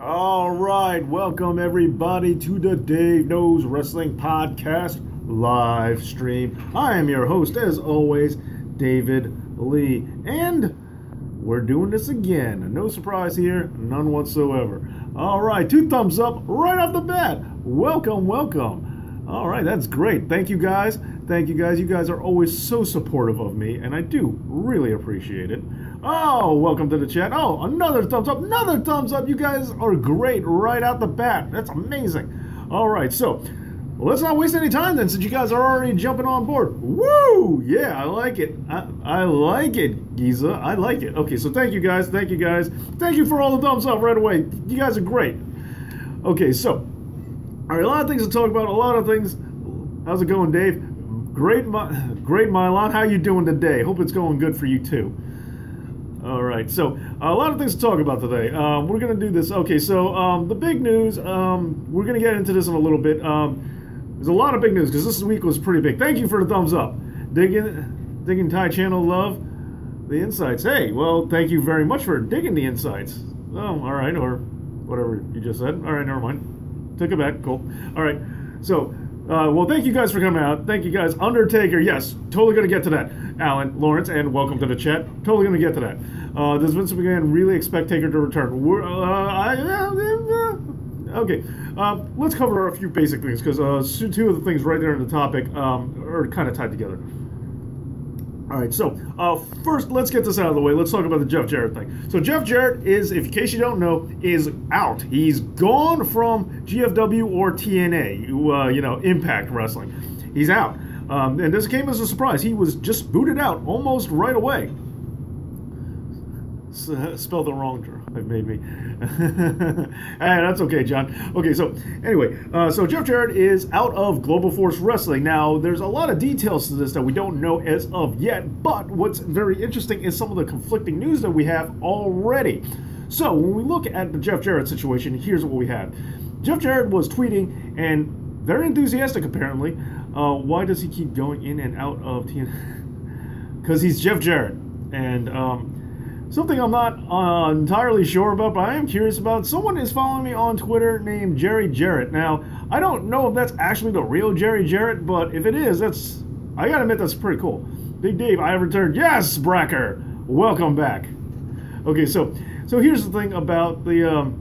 All right, welcome everybody to the Dave Knows Wrestling Podcast live stream. I am your host, as always, David Lee, and we're doing this again. No surprise here, none whatsoever. All right, 2 thumbs up right off the bat. Welcome, welcome. All right, that's great. Thank you guys. Thank you guys. You guys are always so supportive of me, and I do really appreciate it. Oh, welcome to the chat. Oh, another thumbs up. Another thumbs up. You guys are great right out the bat. That's amazing. All right, so let's not waste any time then, since you guys are already jumping on board. Woo! Yeah, I like it. I like it, Giza. I like it. Okay, so thank you guys. Thank you guys. Thank you for all the thumbs up right away. You guys are great. Okay, so, all right, a lot of things to talk about. A lot of things. How's it going, Dave? Great, Mylon. How you doing today? Hope it's going good for you too. All right, so a lot of things to talk about today. We're going to do this. Okay, so the big news, we're going to get into this in a little bit. There's a lot of big news because this week was pretty big. Thank you for the thumbs up. Digging Thai channel love the insights. Hey, well, thank you very much for digging the insights. Oh, all right, or whatever you just said. All right, never mind. Took it back. Cool. All right, so... well, thank you guys for coming out. Thank you guys. Undertaker, yes, totally going to get to that. Alan, Lawrence, and welcome to the chat. Totally going to get to that. Does Vince McMahon really expect Taker to return? Okay, let's cover a few basic things, because 2 of the things right there in the topic are kind of tied together. All right, so first, let's get this out of the way. Let's talk about the Jeff Jarrett thing. So Jeff Jarrett is, in case you don't know, is out. He's gone from GFW or TNA, Impact Wrestling. He's out. And this came as a surprise. He was just booted out almost right away. Spelled it wrong, Drew. It made me. Hey, that's okay, John. Okay, so anyway, so Jeff Jarrett is out of Global Force Wrestling. Now, there's a lot of details to this that we don't know as of yet, but what's very interesting is some of the conflicting news that we have already. So, when we look at the Jeff Jarrett situation, here's what we have. Jeff Jarrett was tweeting, and very enthusiastic apparently. Why does he keep going in and out of TNA? Because he's Jeff Jarrett. And, something I'm not entirely sure about, but I am curious about. Someone is following me on Twitter named Jarrett. Now, I don't know if that's actually the real Jarrett, but if it is, I gotta admit, that's pretty cool. Big Dave, I have returned. Yes, Bracker! Welcome back. Okay, so here's the thing about the,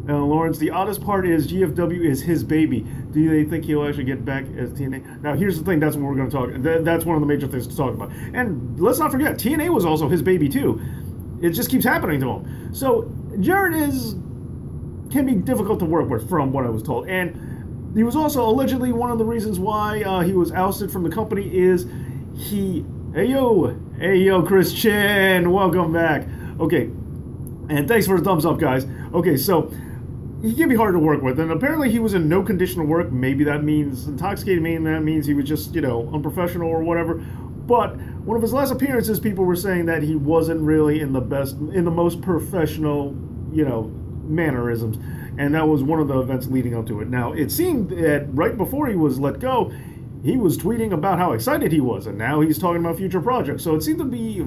Lawrence. The oddest part is GFW is his baby. Do they think he'll actually get back as TNA? Now, here's the thing. That's what we're going to talk. That's one of the major things to talk about. And let's not forget, TNA was also his baby too. It just keeps happening to him. So Jarrett can be difficult to work with, from what I was told. And he was also allegedly one of the reasons why he was ousted from the company is Hey yo, Christian, welcome back. Okay, and thanks for the thumbs up, guys. Okay, so he can be hard to work with, and apparently he was in no condition to work. Maybe that means intoxicated, maybe that means he was just, unprofessional or whatever. But one of his last appearances, people were saying that he wasn't really in the most professional, mannerisms. And that was one of the events leading up to it. Now, it seemed that right before he was let go, he was tweeting about how excited he was, and now he's talking about future projects. So it seemed to be a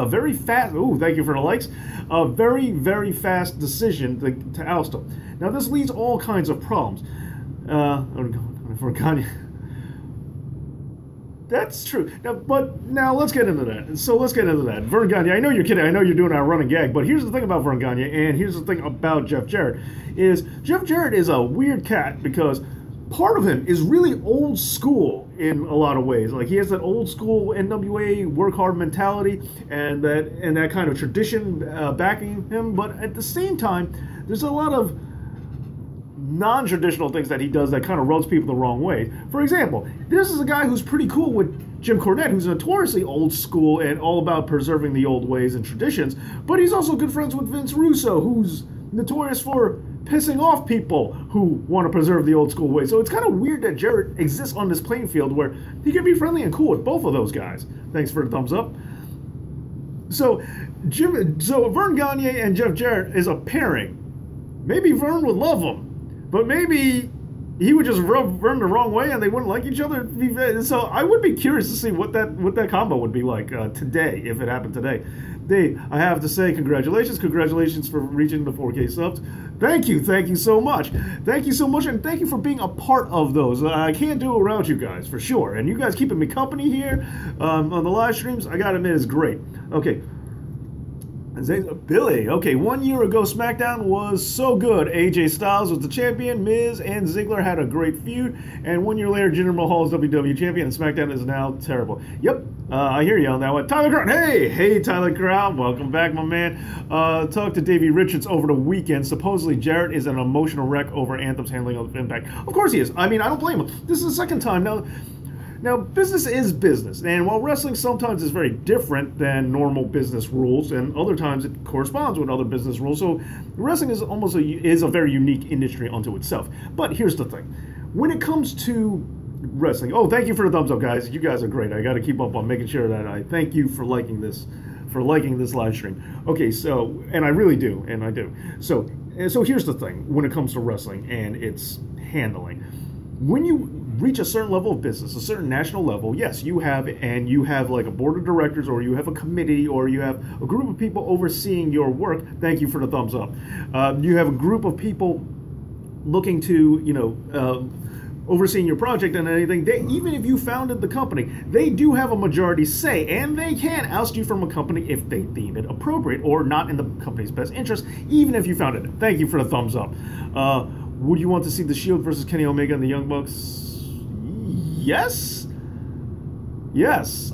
very fast, thank you for the likes, a very, very fast decision to oust him. Now, this leads all kinds of problems. For Kanye. That's true. Now let's get into that. So let's get into that. Vern Gagne, I know you're kidding. I know you're doing our running gag, but here's the thing about Vern Gagne, and here's the thing about Jeff Jarrett, is Jeff Jarrett is a weird cat because part of him is really old school in a lot of ways. Like, he has that old school NWA work hard mentality and that kind of tradition backing him, but at the same time, there's a lot of non-traditional things that he does that kind of rubs people the wrong way. For example, this is a guy who's pretty cool with Jim Cornette, who's notoriously old school and all about preserving the old ways and traditions, but he's also good friends with Vince Russo, who's notorious for pissing off people who want to preserve the old school way. So it's kind of weird that Jarrett exists on this playing field where he can be friendly and cool with both of those guys. Thanks for the thumbs up. So Vern Gagne and Jeff Jarrett is a pairing. Maybe Vern would love him, but maybe he would just run the wrong way and they wouldn't like each other. So I would be curious to see what that combo would be like today, if it happened today. I have to say congratulations for reaching the 4K subs. Thank you so much. Thank you so much, and thank you for being a part of those. I can't do it without you guys, for sure. And you guys keeping me company here on the live streams, I gotta admit, is great. Okay. Billy, okay, 1 year ago, SmackDown was so good. AJ Styles was the champion, Miz and Ziggler had a great feud, and 1 year later, Jinder Mahal is WWE champion, and SmackDown is now terrible. Yep, I hear you on that one. Tyler Crown, hey, Tyler Crown, welcome back, my man. Talked to Davey Richards over the weekend. Supposedly, Jarrett is an emotional wreck over Anthem's handling of Impact. Of course he is. I mean, I don't blame him. This is the second time now. Now, business is business, and while wrestling sometimes is very different than normal business rules, and other times it corresponds with other business rules, so wrestling is a very unique industry unto itself. But here's the thing. When it comes to wrestling, oh, thank you for the thumbs up, guys. You guys are great. I got to keep up on making sure that I thank you for liking this live stream. Okay, so, and I really do, and I do. So here's the thing when it comes to wrestling and its handling. When you reach a certain level of business, a certain national level, yes, you have like a board of directors, or you have a committee, or you have a group of people overseeing your work. Thank you for the thumbs up. You have a group of people looking to, overseeing your project and anything. Even if you founded the company, they do have a majority say, and they can oust you from a company if they deem it appropriate or not in the company's best interest, even if you founded it. Thank you for the thumbs up. Would you want to see the Shield versus Kenny Omega and the Young Bucks? Yes,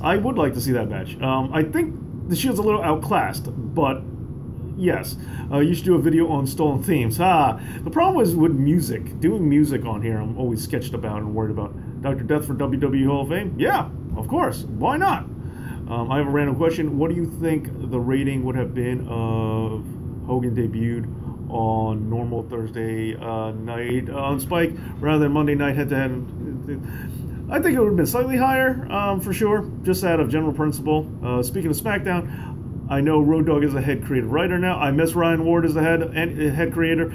I would like to see that match. I think the Shield's a little outclassed, but yes. You should do a video on stolen themes. The problem is with music. Doing music on here, I'm always sketched about and worried about. Dr. Death for WWE Hall of Fame? Yeah, of course. Why not? I have a random question. What do you think the rating would have been of Hogan debuted on normal Thursday night on Spike rather than Monday night head-to-head? I think it would have been slightly higher, for sure, just out of general principle. Speaking of SmackDown, I know Road Dogg is a head creative writer now. I miss Ryan Ward as the head of creative.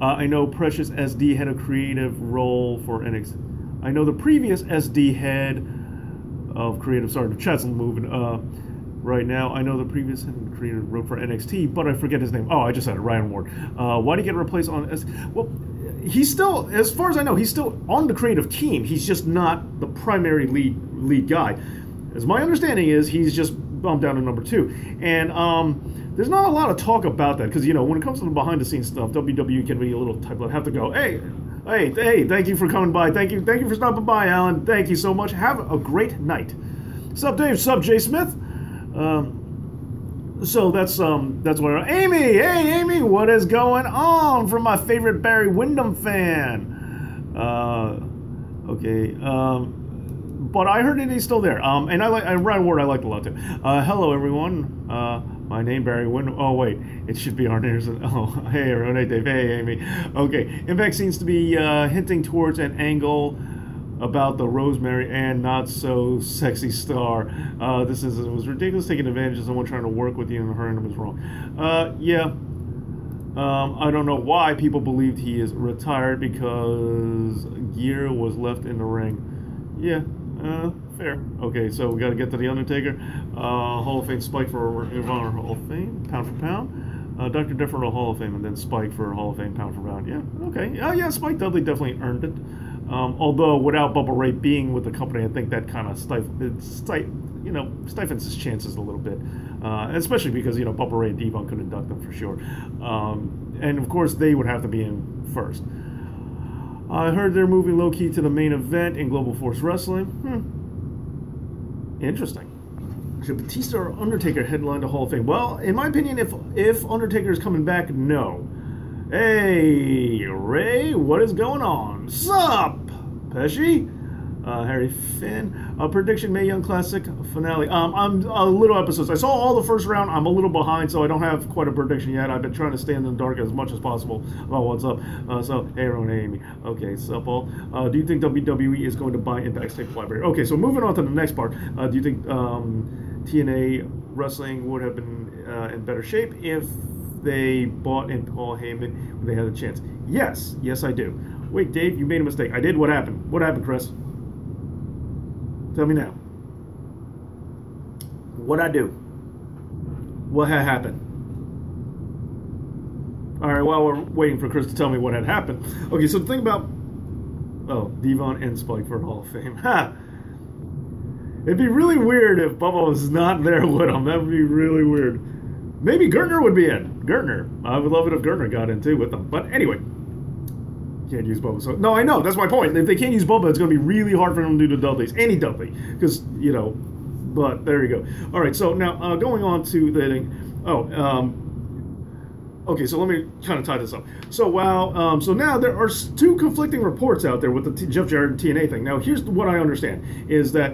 I know Precious SD had a creative role for NXT. I know the previous SD head of creative. Sorry, the chat's moving. Right now, I know the previous head of creative wrote for NXT, but I forget his name. Oh, I just said it, Ryan Ward. Why did he get replaced on? Well, he's still, as far as I know, he's still on the creative team. He's just not the primary lead guy. As my understanding is, he's just bumped down to number 2. And there's not a lot of talk about that because, when it comes to the behind-the-scenes stuff, WWE can be a little type of have to go, hey, thank you for coming by. Thank you for stopping by, Alan. Thank you so much. Have a great night. Sup, Dave? Sup, Jay Smith? So that's where Amy. Hey, Amy, what is going on from my favorite Barry Windham fan? Okay. But I heard that he's still there. And I like Ryan Ward. I liked a lot too. Hello, everyone. My name Barry Windham. Oh wait, it should be Arnaz. Oh, hey, everyone. Hey, Dave. Hey, Amy. Okay. Impact seems to be hinting towards an angle about the Rosemary and not so sexy star. It was ridiculous taking advantage of someone trying to work with you and hurting him is wrong. Yeah. I don't know why people believed he is retired because gear was left in the ring. Yeah. Fair. Okay, so we got to get to the Undertaker. Hall of Fame Spike for Honor Hall of Fame, pound for pound. Dr. Death for Hall of Fame, and then Spike for Hall of Fame, pound for pound. Yeah, okay. Yeah, Spike Dudley definitely earned it. Although without Bubba Ray being with the company, I think that kind of stifles his chances a little bit. Especially because, Bubba Ray and Devon could induct them for sure. And of course, they would have to be in first. I heard they're moving low-key to the main event in Global Force Wrestling. Interesting. Should Batista or Undertaker headline the Hall of Fame? Well, in my opinion, if Undertaker is coming back, no. Hey, Ray, what is going on? Sup, Pesci? Harry Finn. Prediction Mae Young Classic finale. I'm a little episodes. I saw all the first round. I'm a little behind, so I don't have quite a prediction yet. I've been trying to stay in the dark as much as possible about what's up. So, hey, everyone, hey, Amy. Okay, sup, all. Do you think WWE is going to buy Impact's tape library? Okay, so moving on to the next part. Do you think TNA wrestling would have been in better shape if they bought in Paul Heyman when they had a chance? Yes, yes, I do. Wait, Dave, you made a mistake. I did. What happened? What happened, Chris? Tell me now. What'd I do? What had happened? All right, while we're waiting for Chris to tell me what had happened. Okay, so the thing about... Oh, Devon and Spike for Hall of Fame. Ha! It'd be really weird if Bubba was not there with him. That would be really weird. Maybe Gertner would be in. Gertner. I would love it if Gertner got in too with them. But anyway. Can't use Bubba. So, no, I know. That's my point. If they can't use Bubba, it's going to be really hard for them to do the Dudleys. Any Dudley. Because, you know... But there you go. All right, so now going on to the thing. Okay, so let me kind of tie this up. So so now there are two conflicting reports out there with the Jeff Jarrett and TNA thing. Now here's what I understand is that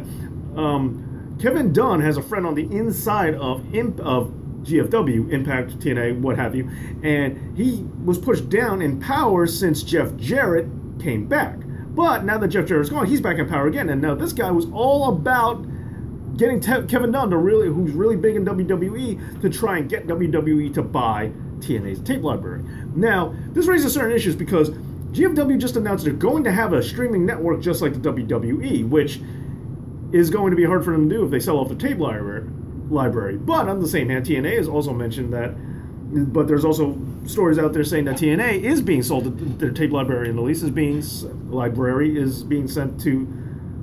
Kevin Dunn has a friend on the inside of GFW, Impact, TNA, what have you, and he was pushed down in power since Jeff Jarrett came back. But now that Jeff Jarrett's gone, he's back in power again, and now this guy was all about getting Kevin Dunn who's really big in WWE, to try and get WWE to buy TNA's tape library. Now, this raises certain issues because GFW just announced they're going to have a streaming network just like the WWE, which is going to be hard for them to do if they sell off the tape library. But on the same hand, TNA has also mentioned that, but there's also stories out there saying that TNA is being sold, their tape library and the lease is being sent to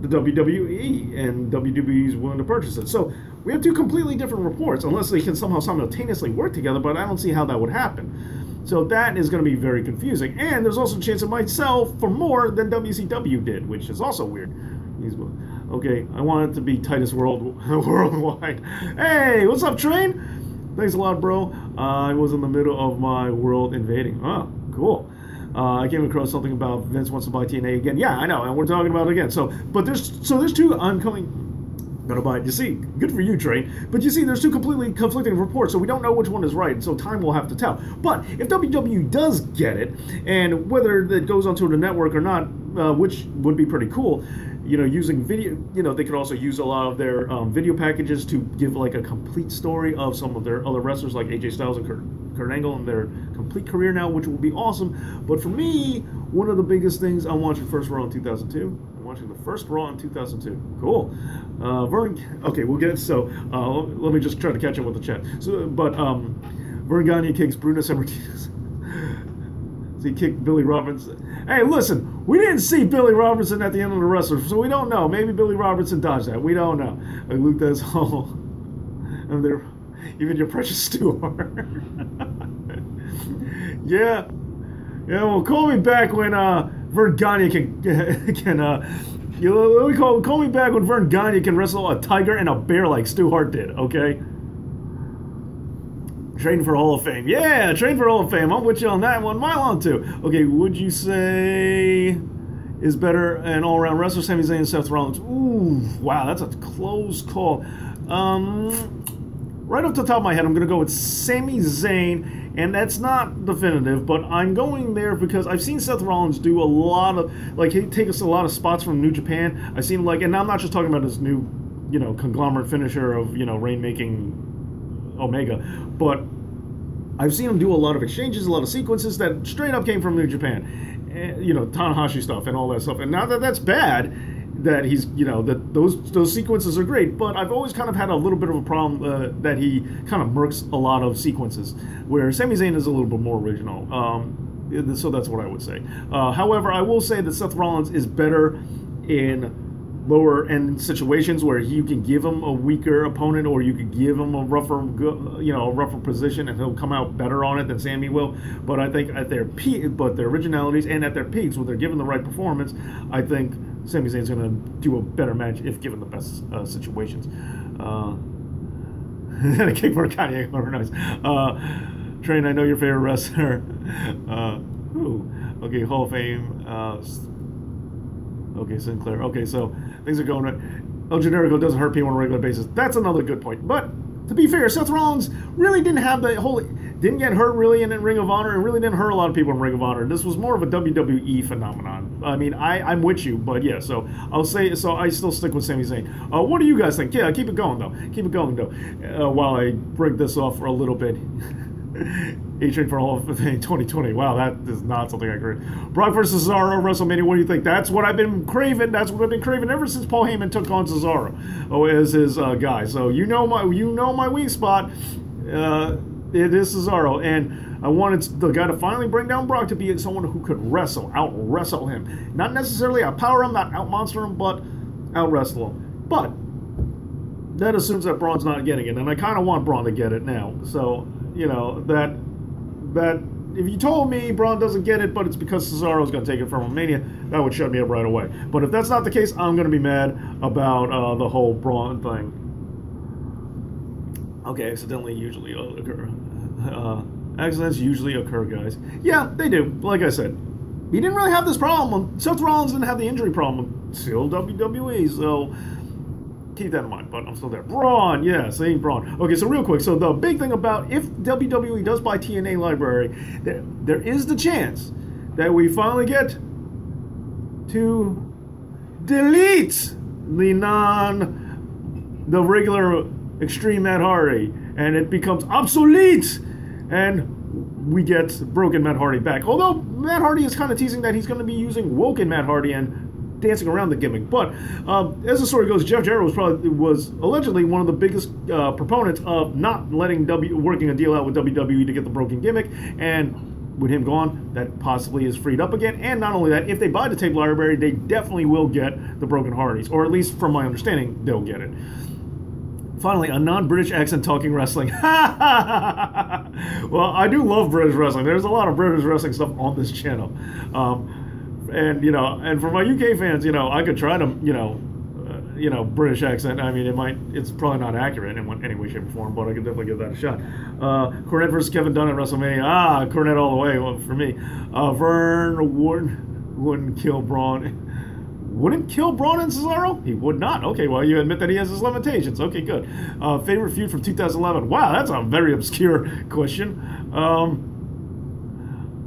the WWE, and WWE is willing to purchase it. So we have two completely different reports, unless they can somehow simultaneously work together, but I don't see how that would happen. So that is going to be very confusing. And there's also a chance it might sell for more than WCW did, which is also weird. Okay, I want it to be Titus worldwide. Hey, what's up, Train? Thanks a lot, bro. I was in the middle of my world invading. Oh, cool. I came across something about Vince wants to buy TNA again. Yeah, I know, and we're talking about it again. But there's two oncoming. Gonna buy it. You see, good for you, Train. But you see, there's two completely conflicting reports, so we don't know which one is right. So time will have to tell. But if WWE does get it, and whether it goes onto the network or not, which would be pretty cool. You know, using video, you know, they could also use a lot of their video packages to give like a complete story of some of their other wrestlers like AJ Styles and Kurt Angle and their complete career now, which will be awesome. But for me, one of the biggest things, I'm watching First Raw in 2002. I'm watching the first Raw in 2002. Cool. Okay, we'll get, so let me just try to catch up with the chat. So, but Vern Gagne kicks Bruno Sammartino. He kicked Billy Robinson. Hey, listen, we didn't see Billy Robinson at the end of the wrestler, so we don't know. Maybe Billy Robinson dodged that. We don't know. Like Luke does all. And they're even your precious Stewart. Yeah. Yeah, well, call me back when Vern Gagne call me back when Vern Gagne can wrestle a tiger and a bear like Stu Hart did, okay? Train for Hall of Fame. Yeah, train for Hall of Fame. I'm with you on that one. Mile on two. Okay, would you say is better an all-around wrestler, Sami Zayn and Seth Rollins? Ooh, wow, that's a close call. Right off the top of my head, I'm going to go with Sami Zayn, and that's not definitive, but I'm going there because I've seen Seth Rollins do a lot of, like, he takes a lot of spots from New Japan. I've seen, like, and I'm not just talking about his new, you know, conglomerate finisher of, you know, rain-making Omega, but I've seen him do a lot of exchanges, a lot of sequences that straight up came from New Japan, you know, Tanahashi stuff and all that stuff. And not that that's bad, that he's, you know, that those sequences are great, but I've always kind of had a little bit of a problem that he kind of murks a lot of sequences, where Sami Zayn is a little bit more original. So that's what I would say. However, I will say that Seth Rollins is better in lower end situations where you can give him a weaker opponent, or you could give him a rougher, you know, a rougher position, and he'll come out better on it than Sammy will. But I think at their peak, but their originalities and at their peaks, when they're given the right performance, I think Sami Zayn's going to do a better match if given the best situations. And a kick for Kanye, very nice. Train, I know your favorite wrestler. Okay, Hall of Fame. Okay, Sinclair. Okay, so things are going right. El Generico doesn't hurt people on a regular basis. That's another good point. But to be fair, Seth Rollins really didn't have didn't get hurt really in Ring of Honor, and really didn't hurt a lot of people in Ring of Honor. This was more of a WWE phenomenon. I mean, I'm with you, but yeah, so I'll say, so I still stick with Sami Zayn. What do you guys think? Yeah, keep it going, though. Keep it going, though. While I break this off for a little bit. A-Train for Hall of Fame 2020. Wow, that is not something I agree. Brock versus Cesaro, WrestleMania. What do you think? That's what I've been craving. That's what I've been craving ever since Paul Heyman took on Cesaro as his guy. So you know my weak spot. It is Cesaro, and I wanted the guy to finally bring down Brock to be someone who could out-wrestle him. Not necessarily out-power him, not out-monster him, but out-wrestle him. But that assumes that Braun's not getting it, and I kind of want Braun to get it now. So, you know, that if you told me Braun doesn't get it, but it's because Cesaro's going to take it from him Mania, that would shut me up right away. But if that's not the case, I'm going to be mad about the whole Braun thing. Okay, accidents usually occur, guys. Yeah, they do. Like I said, he didn't really have this problem. Seth Rollins didn't have the injury problem until WWE, so keep that in mind, but I'm still there. Braun, yeah, saying Braun. Okay, so real quick, so the big thing about if WWE does buy TNA library, there is the chance that we finally get to delete the regular Extreme Matt Hardy, and it becomes obsolete, and we get broken Matt Hardy back. Although Matt Hardy is kind of teasing that he's going to be using woken Matt Hardy and dancing around the gimmick. But as the story goes, Jeff Jarrett was allegedly one of the biggest proponents of not letting working a deal out with WWE to get the broken gimmick, and with him gone, that possibly is freed up again. And not only that, if they buy the tape library, they definitely will get the broken Hardys, or at least from my understanding, they'll get it. Finally, a non-British accent talking wrestling. Well, I do love British wrestling. There's a lot of British wrestling stuff on this channel. And, you know, and for my UK fans, you know, I could try to, British accent. I mean, it's probably not accurate in any way, shape, or form, but I could definitely give that a shot. Cornette versus Kevin Dunn at WrestleMania. Cornette all the way, well, for me. Vern wouldn't kill Braun. Wouldn't kill Braun and Cesaro? He would not. Okay, well, you admit that he has his limitations. Okay, good. Favorite feud from 2011. Wow, that's a very obscure question.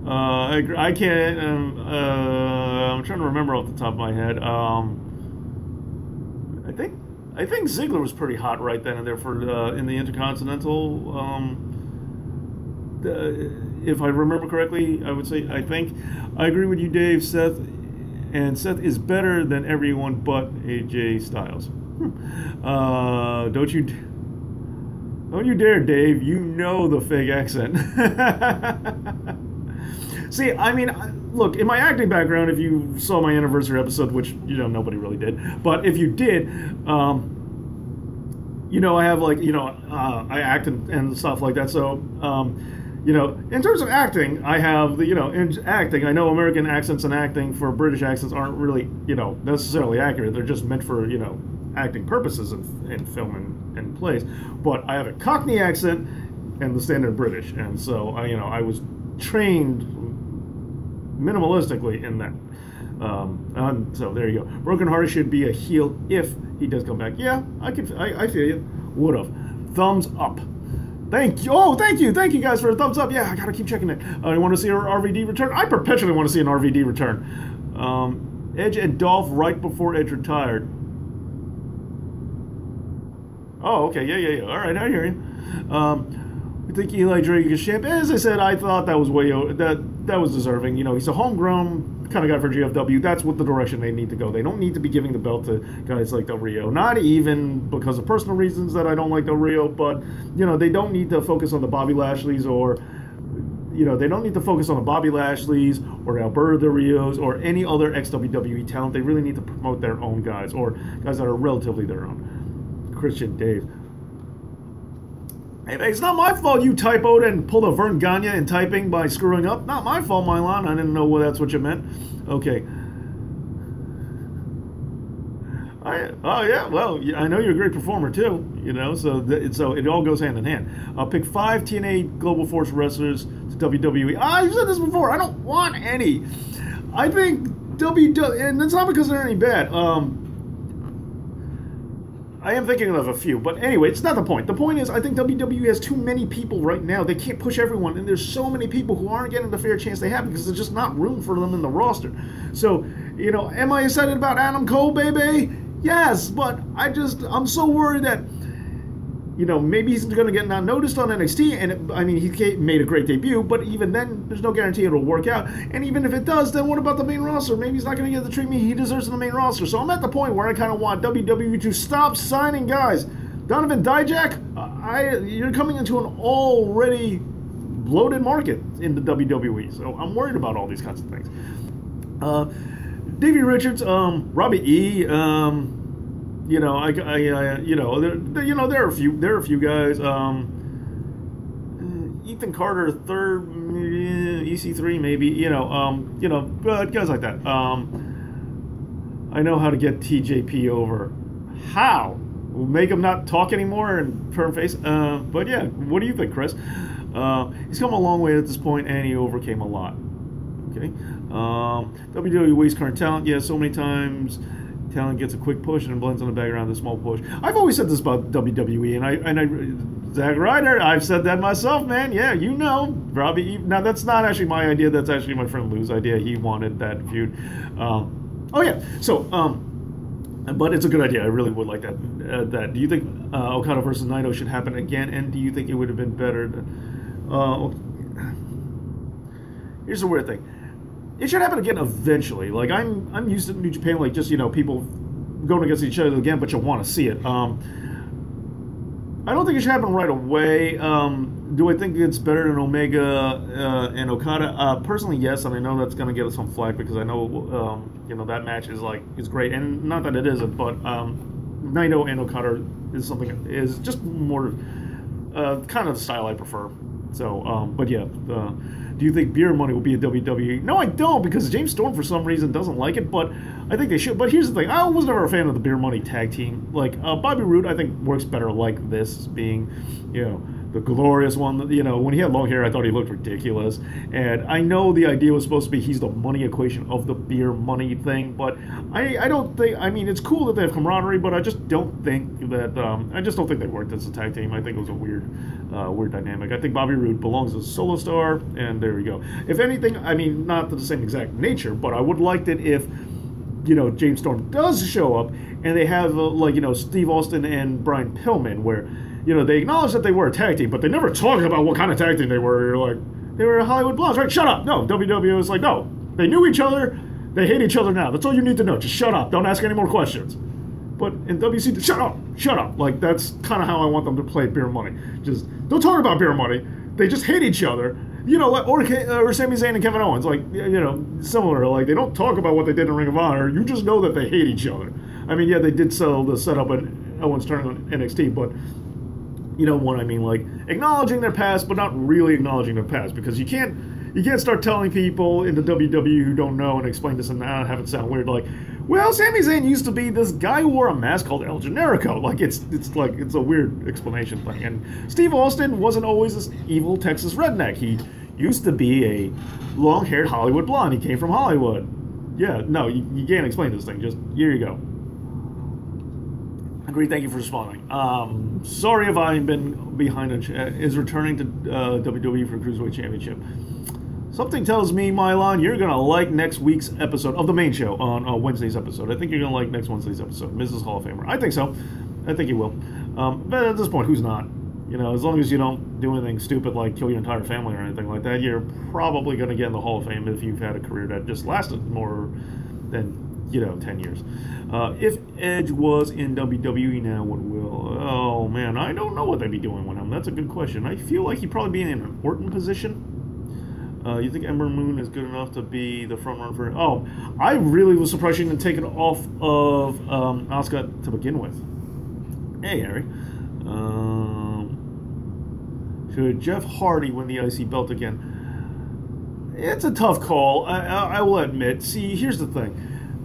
I can't. I'm trying to remember off the top of my head. I think Ziggler was pretty hot right then and there for in the Intercontinental. If I remember correctly, I would say I think I agree with you, Dave. Seth is better than everyone but AJ Styles. Don't you dare, Dave. You know the fake accent. See, I mean, look, in my acting background, if you saw my anniversary episode, which, nobody really did, but if you did, I have, I act and stuff like that, so, in terms of acting, I have, in acting, I know American accents and acting for British accents aren't really, necessarily accurate. They're just meant for, acting purposes in film and plays, but I have a Cockney accent and the standard British, and so, I was trained minimalistically in that. So there you go. Broken Hardy should be a heel if he does come back. Yeah, I feel you. Would've. Thumbs up. Thank you. Oh, thank you guys for a thumbs up. Yeah, I gotta keep checking it. You want to see our RVD return? I perpetually want to see an RVD return. Edge and Dolph right before Edge retired. Oh, okay, yeah. All right, I hear you. I think Eli Drake is champ. As I said, I thought that was that was deserving. He's a homegrown kind of guy for GFW. That's what the direction they need to go. They don't need to be giving the belt to guys like Del Rio. Not even because of personal reasons that I don't like Del Rio, but they don't need to focus on the Bobby Lashleys or they don't need to focus on the Bobby Lashleys or Alberto Del Rios or any other ex-WWE talent. They really need to promote their own guys or guys that are relatively their own. Christian Dave. Hey, it's not my fault you typoed and pulled a Vern Gagne in typing by screwing up. Not my fault, Milan. I didn't know that's what you meant. Okay. Oh, yeah. Well, I know you're a great performer, too. So it all goes hand in hand. Pick 5 TNA Global Force wrestlers to WWE. You've said this before. I don't want any. I think WWE, and it's not because they're any bad. I am thinking of a few, but anyway, it's not the point. The point is, I think WWE has too many people right now. They can't push everyone, and there's so many people who aren't getting the fair chance they have because there's just not room for them in the roster. So, am I excited about Adam Cole, baby? Yes, but I'm so worried that maybe he's going to get not noticed on NXT, and I mean, he made a great debut, but even then, there's no guarantee it'll work out. And even if it does, then what about the main roster? Maybe he's not going to get the treatment he deserves in the main roster. So I'm at the point where I kind of want WWE to stop signing guys. Donovan Dijak, you're coming into an already bloated market in the WWE, so I'm worried about all these kinds of things. Davey Richards, Robbie E. There are a few guys. Ethan Carter, third, EC3 maybe. But guys like that. I know how to get TJP over. How? We'll make him not talk anymore and turn face. But yeah, what do you think, Chris? He's come a long way at this point, and he overcame a lot. Okay. WWE's current talent, yeah, so many times talent gets a quick push and blends on the background with a small push. I've always said this about WWE, and I Zack Ryder, I've said that myself, man. Yeah, Robbie. Now that's not actually my idea. That's actually my friend Lou's idea. He wanted that feud. But it's a good idea. I really would like that. Do you think Okada versus Naito should happen again? And do you think it would have been better? Here's the weird thing. It should happen again eventually. Like I'm used to New Japan, like just people going against each other again, but you want to see it. I don't think it should happen right away. Do I think it's better than Omega and Okada? Personally, yes, and I know that's going to get us some flack because I know that match is great, and not that it isn't, but Naito and Okada is just more kind of the style I prefer. So, but yeah. Do you think beer money will be a WWE? No, I don't, because James Storm for some reason doesn't like it, but I think they should. But here's the thing, I was never a fan of the beer money tag team. Like Bobby Roode, I think works better like this, being the glorious one. When he had long hair, I thought he looked ridiculous. And I know the idea was supposed to be he's the money equation of the beer money thing, but I don't think. I mean, it's cool that they have camaraderie, but I just don't think that. I just don't think they worked as a tag team. I think it was a weird dynamic. I think Bobby Roode belongs as a solo star, and there we go. If anything, I mean, not to the same exact nature, but I would like it if James Storm does show up and they have Steve Austin and Brian Pillman, where they acknowledge that they were a tag team, but they never talk about what kind of tag team they were. You're like, they were Hollywood Blondes, right? Shut up. No, WWE was like, no, they knew each other. They hate each other now. That's all you need to know. Just shut up. Don't ask any more questions. But in WC, shut up. Like, that's kind of how I want them to play beer money. Just don't talk about beer money. They just hate each other. Or Sami Zayn and Kevin Owens, similar. Like, they don't talk about what they did in Ring of Honor. You just know that they hate each other. I mean, yeah, they did sell the setup at Owens turning on NXT, but you know what I mean? Like, acknowledging their past, but not really acknowledging their past, because you can't start telling people in the WWE who don't know and explain this and have it sound weird. Like, well, Sami Zayn used to be this guy who wore a mask called El Generico. Like, it's a weird explanation thing. And Steve Austin wasn't always this evil Texas redneck. He used to be a long-haired Hollywood blonde. He came from Hollywood. Yeah, no, you can't explain this thing. Just, here you go. Agree, thank you for responding. Sorry if I've been behind on is returning to WWE for Cruiserweight Championship. Something tells me, Mylon, you're going to like next week's episode of the main show on Wednesday's episode. I think you're going to like next Wednesday's episode, Mrs. Hall of Famer. I think so. I think you will. But at this point, who's not? As long as you don't do anything stupid like kill your entire family or anything like that, you're probably going to get in the Hall of Fame if you've had a career that just lasted more than 10 years. If Edge was in WWE now, what will? Oh, man, I don't know what they'd be doing with him. That's a good question. I feel like he'd probably be in an Orton position. You think Ember Moon is good enough to be the front runner for... Oh, I really was surprised she didn't take it off of Asuka to begin with. Hey, Harry. Should Jeff Hardy win the IC belt again? It's a tough call, I will admit. See, here's the thing.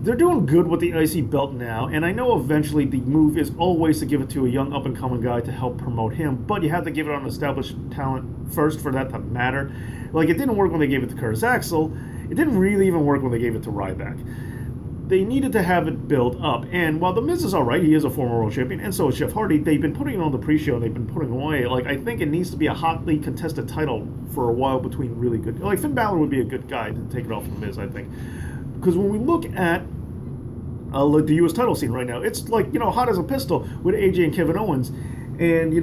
They're doing good with the IC belt now, and I know eventually the move is always to give it to a young up-and-coming guy to help promote him, but you have to give it on established talent first for that to matter. Like, it didn't work when they gave it to Curtis Axel. It didn't really even work when they gave it to Ryback. They needed to have it built up, and while The Miz is alright, he is a former world champion, and so is Jeff Hardy, they've been putting it on the pre-show, and they've been putting it away. Like, I think it needs to be a hotly contested title for a while between really good... Like, Finn Balor would be a good guy to take it off The Miz, I think. Because when we look at the U.S. title scene right now, it's like, hot as a pistol with AJ and Kevin Owens. and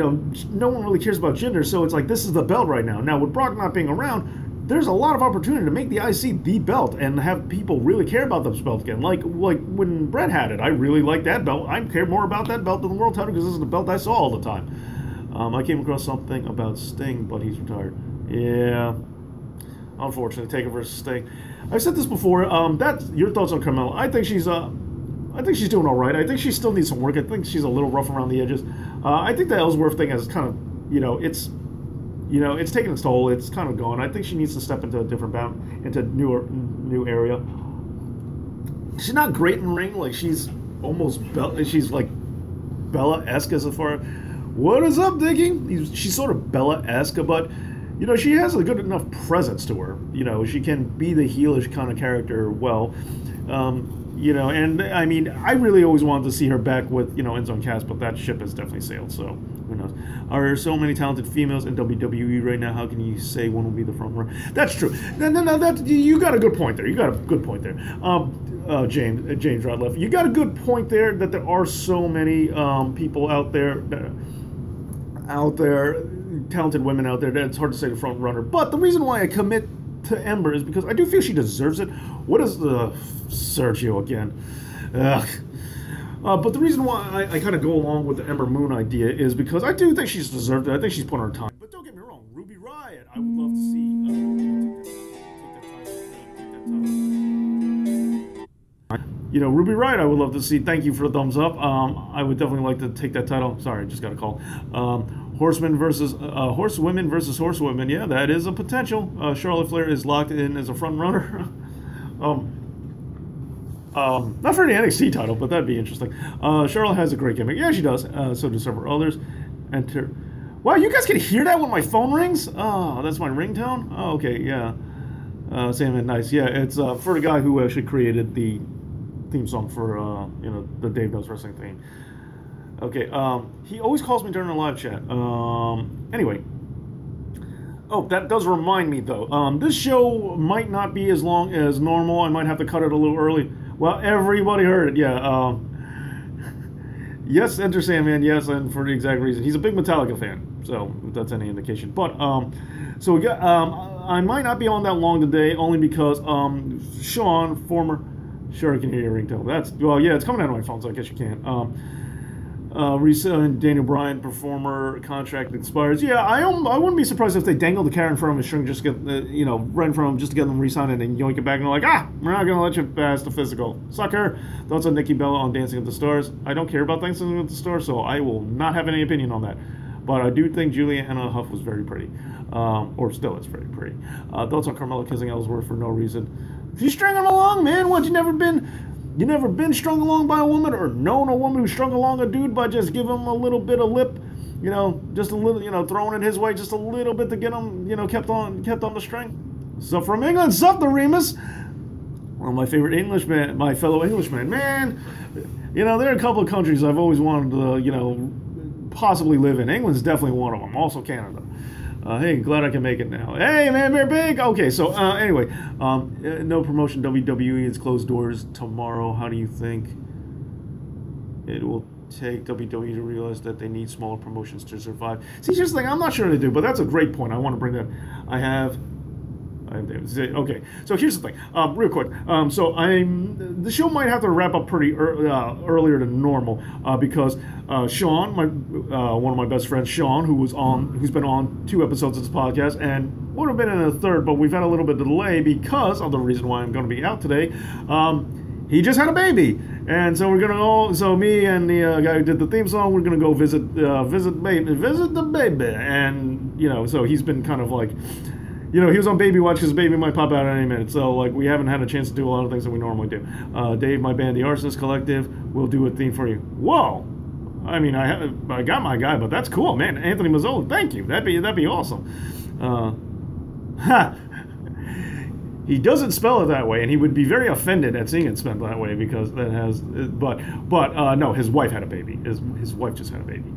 no one really cares about gender, so it's like this is the belt right now. Now with Brock not being around, there's a lot of opportunity to make the IC the belt and have people really care about this belt again. Like when Bret had it, I really liked that belt. I care more about that belt than the world title because this is the belt I saw all the time. I came across something about Sting, but he's retired. Yeah, unfortunately, Taker versus Sting. I've said this before. That's your thoughts on Carmella. I think she's doing all right. I think she still needs some work. I think she's a little rough around the edges. I think the Ellsworth thing has kind of, it's taken its toll. It's kind of gone. I think she needs to step into a different into new area. She's not great in the ring. Like she's almost she's like Bella-esque as far. What is up, Dickie? She's sort of Bella-esque, but she has a good enough presence to her. She can be the heelish kind of character well. And I mean, I really always wanted to see her back with, Enzo and Cass, but that ship has definitely sailed, so who knows. Are there so many talented females in WWE right now? How can you say one will be the front runner? That's true. No, you got a good point there. James Radcliffe. You got a good point there that there are so many people out there, talented women out there, that it's hard to say the front runner. But the reason why I commit to Ember is because I do feel she deserves it. What is the Sergio again? But the reason why I kind of go along with the Ember Moon idea is because I do think she's deserved it. I think she's put her time. But don't get me wrong, Ruby Riott, I would love to see Ruby Riott, I would love to see. Thank you for the thumbs up. I would definitely like to take that title. Sorry, I just got a call. Horsewomen versus horsewomen. Yeah, that is a potential. Charlotte Flair is locked in as a front runner. Not for the NXT title, but that'd be interesting. Charlotte has a great gimmick. Yeah, she does. So do several others. Enter. Wow, you guys can hear that when my phone rings? Oh, that's my ringtone? Oh, okay, yeah. Sam, nice. Yeah, it's for the guy who actually created the theme song for, the Dave Knows Wrestling theme. Okay, he always calls me during the live chat. Anyway. Oh, that does remind me, though. This show might not be as long as normal. I might have to cut it a little early. Well, everybody heard it, yeah. Yes, Enter Sandman, yes, and for the exact reason. He's a big Metallica fan, so if that's any indication. But, so we got, I might not be on that long today, only because, Sean, former, sure I can hear your ringtone. Well, yeah, it's coming out of my phone, so I guess you can. And Daniel Bryan, performer contract expires. Yeah, I wouldn't be surprised if they dangle the carrot in front of his string, just get right in front of him, just to get them re-signed, and then yoink it back, and they're like, we're not gonna let you pass the physical, sucker. Thoughts on Nikki Bella on Dancing with the Stars? I don't care about Dancing with the Stars, so I will not have any opinion on that. But I do think Julia Anna Huff was very pretty, or still is very pretty. Thoughts on Carmella kissing Ellsworth for no reason? She's stringing along, man. What, you never been strung along by a woman, or known a woman who strung along a dude by just giving him a little bit of lip, just a little, throwing it his way just a little bit to get him, kept on the string. So from England, sup the Remus. One of my favorite Englishmen, my fellow Englishmen, man. There are a couple of countries I've always wanted to, possibly live in. England's definitely one of them. Also Canada. Hey, glad I can make it now. Hey, man, they're big. Okay, so anyway, no promotion. WWE is closed doors tomorrow. How do you think it will take WWE to realize that they need smaller promotions to survive? See, here's the thing. I'm not sure they do, but that's a great point. I want to bring that. Okay, so here's the thing, real quick. So the show might have to wrap up pretty earlier than normal because Sean, one of my best friends, Sean, who's been on 2 episodes of this podcast and would have been in a third, but we've had a little bit of delay because of the reason why I'm going to be out today. He just had a baby, and so we're gonna go. So me and the guy who did the theme song, we're gonna go visit the baby, and so he's been kind of like. He was on Baby Watch because Baby might pop out at any minute. So, we haven't had a chance to do a lot of things that we normally do. Dave, my band, The Arsonist Collective, will do a theme for you. Whoa! I mean, I got my guy, but that's cool, man. Anthony Mazzola, thank you. That'd be awesome. He doesn't spell it that way, and he would be very offended at seeing it spelled that way because that has. But no, his wife had a baby. His wife just had a baby.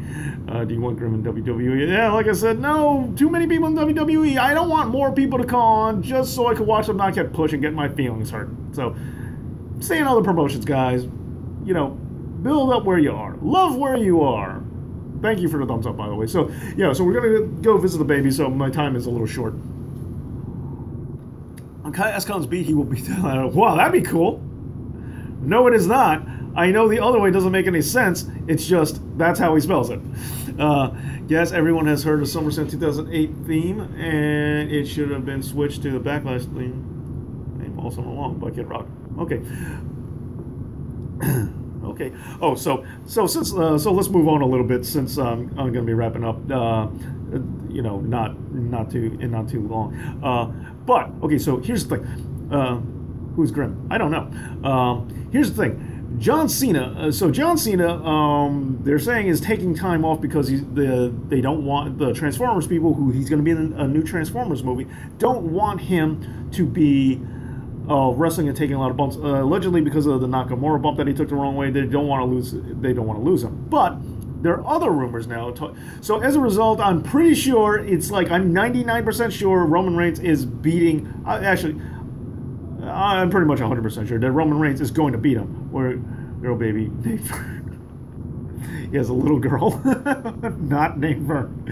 Do you want Grimm in WWE? Yeah, like I said, no, too many people in WWE. I don't want more people to come on just so I could watch them not get pushed and get my feelings hurt. So, stay in other promotions, guys. Build up where you are. Love where you are. Thank you for the thumbs up, by the way. So yeah, so we're gonna go visit the baby. So my time is a little short. On Kai Escon's beat, he will be. Wow, that'd be cool. No, it is not. I know the other way doesn't make any sense. It's just that's how he spells it. Yes, everyone has heard of SummerSlam 2008 theme, and it should have been switched to the Backlash theme. All summer long by Kid Rock. Okay. Okay. Oh, so since so let's move on a little bit since I'm going to be wrapping up. You know, not too long. But okay, so here's the thing. Who's Grim? I don't know. Here's the thing. John Cena. So John Cena, they're saying is taking time off because they don't want the Transformers people who he's going to be in a new Transformers movie don't want him to be wrestling and taking a lot of bumps. Allegedly because of the Nakamura bump that he took the wrong way, they don't want to lose. They don't want to lose him. But there are other rumors now. So as a result, I'm pretty sure it's like I'm 99% sure Roman Reigns is beating. Actually. I'm pretty much 100% sure that Roman Reigns is going to beat him. Or girl baby named Vern. He has a little girl, not named Vern.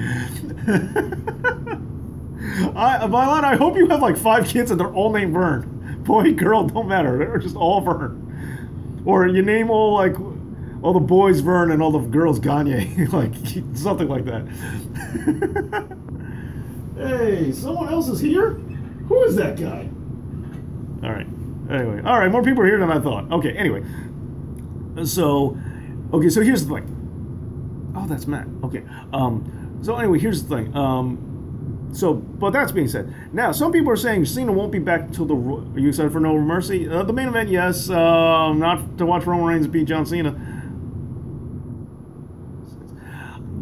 I hope you have like 5 kids and they're all named Vern. Boy, girl, don't matter. They're just all Vern. Or you name all the boys Vern and all the girls Gagne, like something like that. Hey, someone else is here? Who is that guy? All right. Anyway. All right. More people are here than I thought. Okay. Anyway. So here's the thing. Oh, that's Matt. Okay. So anyway, here's the thing. But that's being said. Now, some people are saying Cena won't be back until the. Are you excited for No Mercy? The main event, yes. Not to watch Roman Reigns beat John Cena.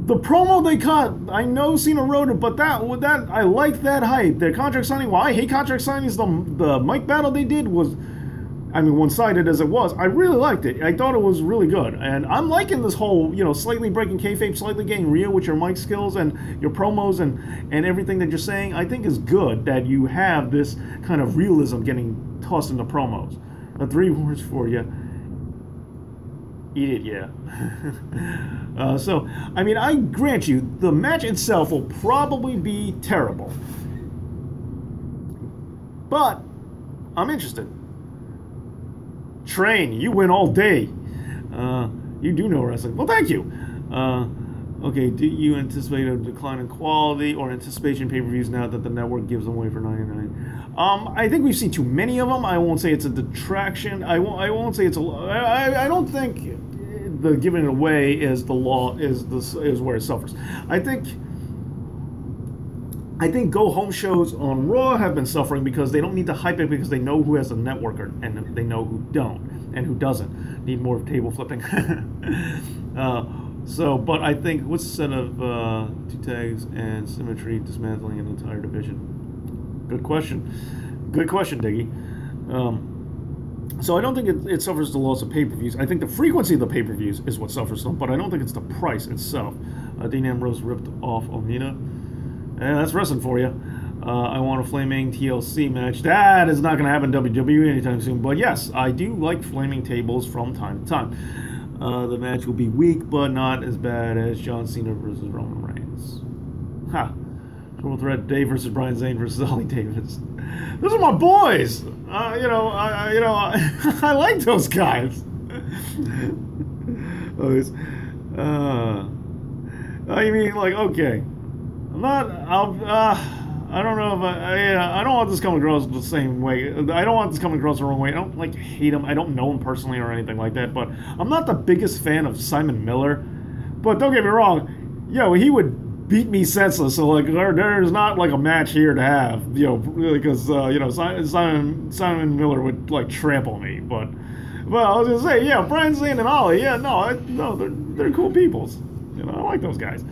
The promo they cut, I know Cena wrote it, but that I like that hype. Their contract signing, well, I hate contract signings. The mic battle they did was, I mean, one-sided as it was. I really liked it. I thought it was really good, and I'm liking this whole, slightly breaking kayfabe, slightly getting real with your mic skills and your promos and everything that you're saying. I think is good that you have this kind of realism getting tossed into promos. The 3 words for you. Eat it, yeah. So, I mean, I grant you, the match itself will probably be terrible. But, I'm interested. Train, you win all day. You do know wrestling. Well, thank you. Okay, do you anticipate a decline in quality or anticipation pay-per-views now that the network gives them away for $99? I think we've seen too many of them. I won't say it's a detraction. I won't say it's a. I don't think the giving it away is the law is where it suffers. I think go home shows on Raw have been suffering because they don't need to hype it because they know who has a network and they know who don't and who doesn't. Need more table flipping. But I think what's the set of 2 tags and symmetry dismantling an entire division? Good question, Diggy. So I don't think it suffers the loss of pay-per-views. I think the frequency of the pay-per-views is what suffers them, but I don't think it's the price itself. Dean Ambrose ripped off Omina. That's wrestling for you. I want a flaming TLC match. That is not going to happen in WWE anytime soon. But yes, I do like flaming tables from time to time. The match will be weak, but not as bad as John Cena versus Roman Reigns. Ha! Triple threat: Dave versus Brian Zane versus Ollie Davis. Those are my boys. I like those guys. I mean, like, okay. I don't know if I don't want this coming across the same way. I don't want this coming across the wrong way. I don't hate him. I don't know him personally or anything like that. But I'm not the biggest fan of Simon Miller. But don't get me wrong, he would beat me senseless. So there's not a match here to have, because Simon Miller would trample me. But I was gonna say, yeah, Brian Zane and Ollie, yeah, no, they're cool peoples. I like those guys.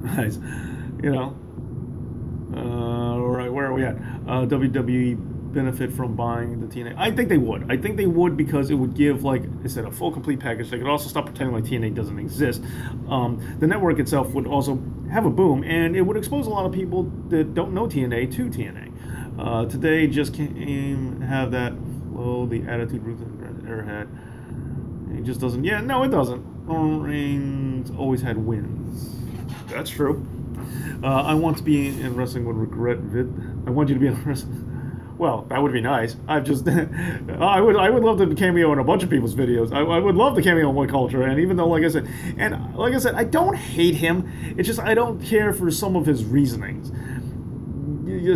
Nice, Alright, where are we at? WWE benefit from buying the TNA. I think they would. I think they would because it would give, like I said, a full, complete package. They could also stop pretending like TNA doesn't exist. The network itself would also have a boom, and it would expose a lot of people that don't know TNA to TNA. Today just can't have that flow, the attitude Ruth ever had. It just doesn't. Yeah, no, it doesn't. Roman Reigns always had wins. That's true. I want to be in wrestling with regret. I want you to be in wrestling. Well, that would be nice. I've just, I would love to cameo in a bunch of people's videos. I would love to cameo in What Culture, and even though, like I said, I don't hate him. It's just I don't care for some of his reasonings.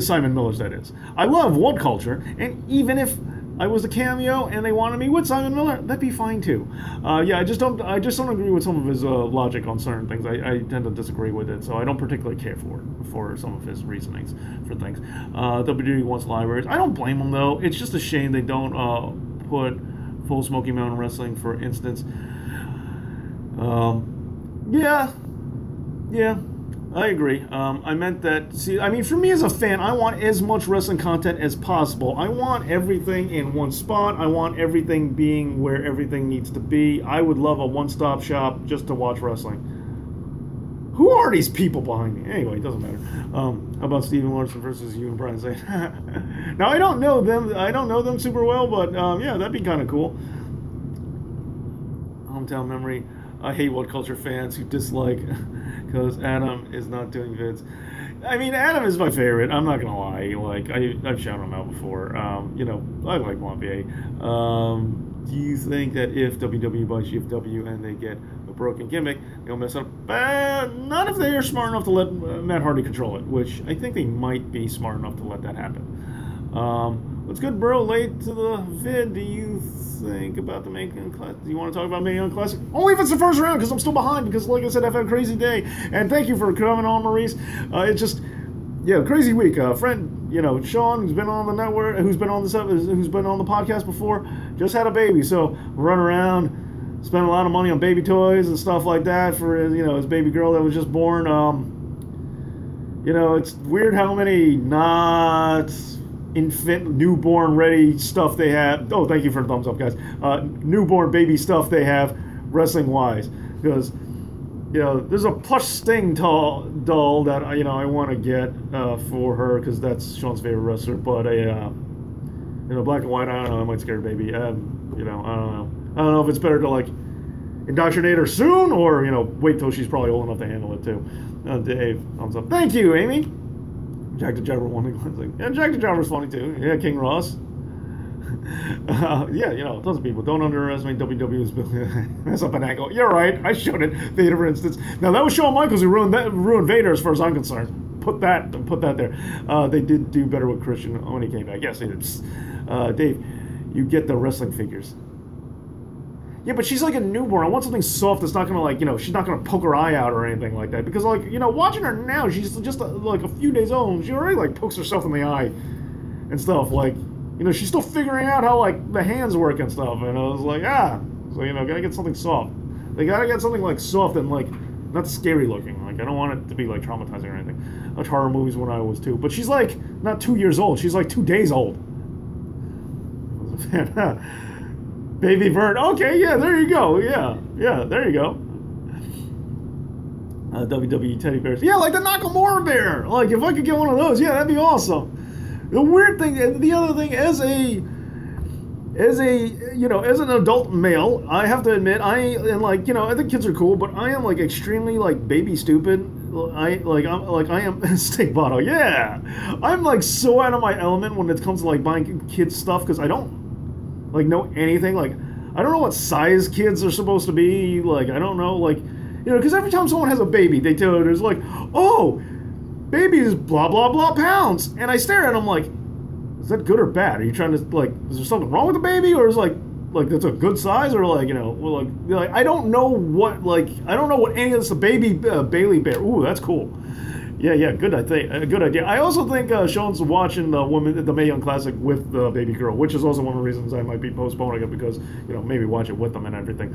Simon Miller's, that is. I love What Culture, and even if I was a cameo and they wanted me with Simon Miller, that'd be fine too. Yeah, I just don't agree with some of his logic on certain things. I tend to disagree with it, so I don't particularly care for some of his reasonings for things. WWE wants libraries. I don't blame them though. It's just a shame they don't put full Smoky Mountain Wrestling, for instance. Yeah. I agree. I meant that, see, I mean, for me as a fan, I want as much wrestling content as possible. I want everything in one spot. I want everything being where everything needs to be. I would love a one-stop shop just to watch wrestling. Who are these people behind me? Anyway, it doesn't matter. How about Steven Larson versus you and Brian Zane? Now, I don't know them super well, but yeah, that'd be kind of cool. Hometown memory. I hate What Culture fans who dislike because Adam is not doing vids. I mean, Adam is my favorite. I'm not gonna lie. Like I've shouted him out before. You know, I like Wampier. Do you think that if WWE buys GFW and they get a broken gimmick, they'll mess up? Not if they are smart enough to let Matt Hardy control it, which I think they might be smart enough to let that happen. What's good, bro? Late to the vid. Do you think about the Main Classic? Do you want to talk about Main Classic? Only if it's the first round, because I'm still behind. Because, like I said, I've had a crazy day. And thank you for coming on, Maurice. It's just, yeah, crazy week. Friend, you know, Sean, who's been on the network, who's been on the podcast before, just had a baby. So run around, spend a lot of money on baby toys and stuff like that for, you know, his baby girl that was just born. You know, it's weird how many not infant, newborn ready stuff they have. Oh, thank you for the thumbs up, guys. Newborn baby stuff they have wrestling wise, because, you know, there's a plush Sting doll that, you know, I want to get for her, because that's Sean's favorite wrestler. But you know, black and white, I don't know, I might scare baby. You know, I don't know if it's better to, like, indoctrinate her soon, or, you know, wait till she's probably old enough to handle it too. Dave, thumbs up. Thank you, Amy. Jack the Jabber wanting, yeah, Jack the Jabber's funny too. Yeah, King Ross. Yeah, you know, tons of people. Don't underestimate WWE's that's up an angle. You're right. I showed it. Vader, for instance. Now that was Shawn Michaels who ruined Vader, as far as I'm concerned. Put that there. They did do better with Christian when he came back. Yes, they did. Dave, you get the wrestling figures. Yeah, but she's like a newborn. I want something soft that's not going to, like, you know, she's not going to poke her eye out or anything like that. Because, like, you know, watching her now, she's just, like, a few days old, and she already, like, pokes herself in the eye and stuff. Like, you know, she's still figuring out how, like, the hands work and stuff. And I was like, so, you know, gotta get something soft. They gotta get something, like, soft and, like, not scary looking. Like, I don't want it to be, like, traumatizing or anything. I watched horror movies when I was 2. But she's, like, not 2 years old. She's, like, 2 days old. Baby Vern. Okay, yeah, there you go. Yeah, there you go. WWE teddy bears. Yeah, like the Nakamura bear. Like, if I could get one of those, yeah, that'd be awesome. The weird thing, the other thing, as you know, as an adult male, I have to admit, and like, you know, I think kids are cool, but I am, like, extremely, like, baby stupid. I am steak bottle. Yeah, I'm, like, so out of my element when it comes to, like, buying kids stuff, because I don't, like, know anything. Like, I don't know what size kids are supposed to be. Like, I don't know, like, you know, because every time someone has a baby, they tell her, it's like, oh, baby is blah, blah, blah pounds. And I stare at them like, is that good or bad? Are you trying to, like, is there something wrong with the baby? Or is, like that's a good size? Or, like, you know, like I don't know what, like, I don't know what any of this, a baby Bailey bear. Ooh, that's cool. Yeah, good. I think a good idea. I also think Sean's watching the Mae Young Classic with the baby girl, which is also one of the reasons I might be postponing it, because, you know, maybe watch it with them and everything.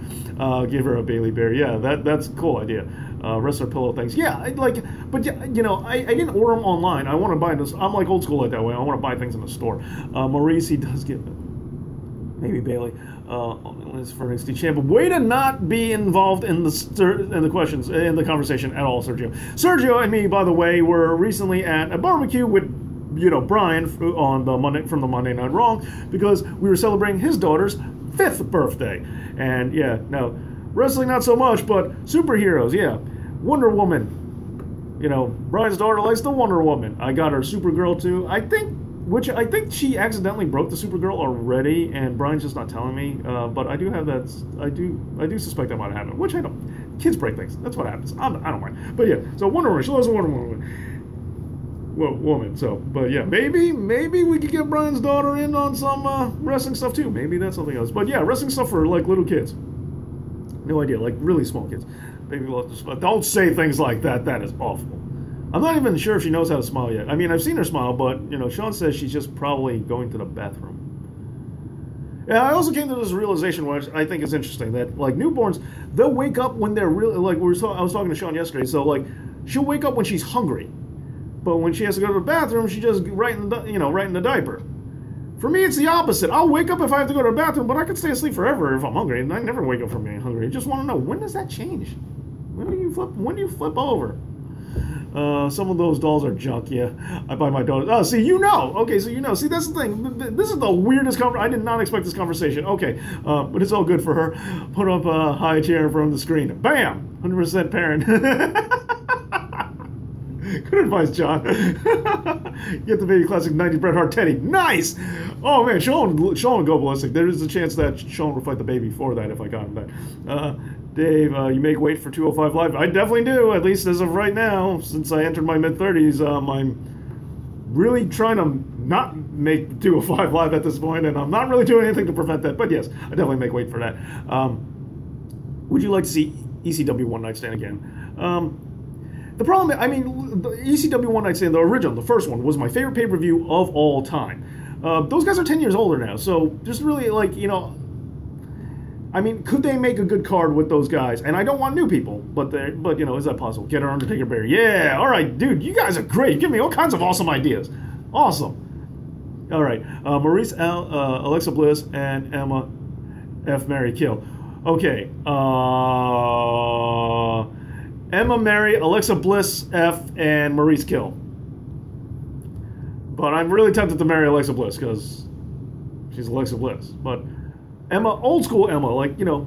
Give her a Bailey bear. Yeah, that's a cool idea. Wrestler pillow things. Yeah, but you know, I didn't order them online. I want to buy this. I'm like old school like that way. I want to buy things in the store. Maurice, he does get maybe Bailey. For NXT champ, but way to not be involved in the questions, in the conversation at all, Sergio. Sergio and me, by the way, were recently at a barbecue with, you know, Brian on the Monday Night Wrong, because we were celebrating his daughter's 5th birthday. And yeah, no, Wrestling, not so much, but superheroes, yeah. Wonder Woman. You know, Brian's daughter likes the Wonder Woman. I got her Supergirl too. I think she accidentally broke the Supergirl already, and Brian's just not telling me. But I do have that. I do suspect that might have happened. Which I don't. Kids break things. That's what happens. I don't mind. But yeah, so Wonder Woman. She loves Wonder Woman. So, but yeah, maybe we could get Brian's daughter in on some wrestling stuff too. Maybe that's something else. But yeah, wrestling stuff for like little kids. No idea, like really small kids. Maybe we'll have to, don't say things like that. That is awful. I'm not even sure if she knows how to smile yet. I mean, I've seen her smile, but, you know, Sean says she's just probably going to the bathroom. Yeah, I also came to this realization, which I think is interesting, that, like, newborns, they'll wake up when they're really, like, I was talking to Sean yesterday, so, like, she'll wake up when she's hungry. But when she has to go to the bathroom, she just right in the diaper. For me, it's the opposite. I'll wake up if I have to go to the bathroom, but I can stay asleep forever if I'm hungry, and I never wake up from being hungry. I just want to know, when does that change? When do you flip over? Some of those dolls are junk, yeah. I buy my dolls. Oh, see, you know. Okay, so you know. See, that's the thing. This is the weirdest conversation. I did not expect this conversation. Okay, but it's all good for her. Put up a high chair from the screen. Bam! 100% parent. Good advice, John. Get the baby classic 90s Bret Hart Teddy. Nice! Oh, man, Sean would go ballistic. There is a chance that Sean would fight the baby for that if I got him that. Dave, you make weight for 205 Live. I definitely do, at least as of right now. Since I entered my mid-30s, I'm really trying to not make 205 Live at this point, and I'm not really doing anything to prevent that. But yes, I definitely make weight for that. Would you like to see ECW One Night Stand again? The problem, I mean, the ECW One Night Stand, the original, the first one, was my favorite pay-per-view of all time. Those guys are 10 years older now, so just really, like, you know, I mean, could they make a good card with those guys? And I don't want new people, but you know, is that possible? Get our Undertaker Barry. Yeah, all right, dude, you guys are great. Give me all kinds of awesome ideas. Awesome. All right, Maurice, Alexa Bliss, and Emma F. Mary Kill. Okay, Emma Mary, Alexa Bliss F, and Maurice Kill. But I'm really tempted to marry Alexa Bliss because she's Alexa Bliss. But Emma, old school Emma, like, you know,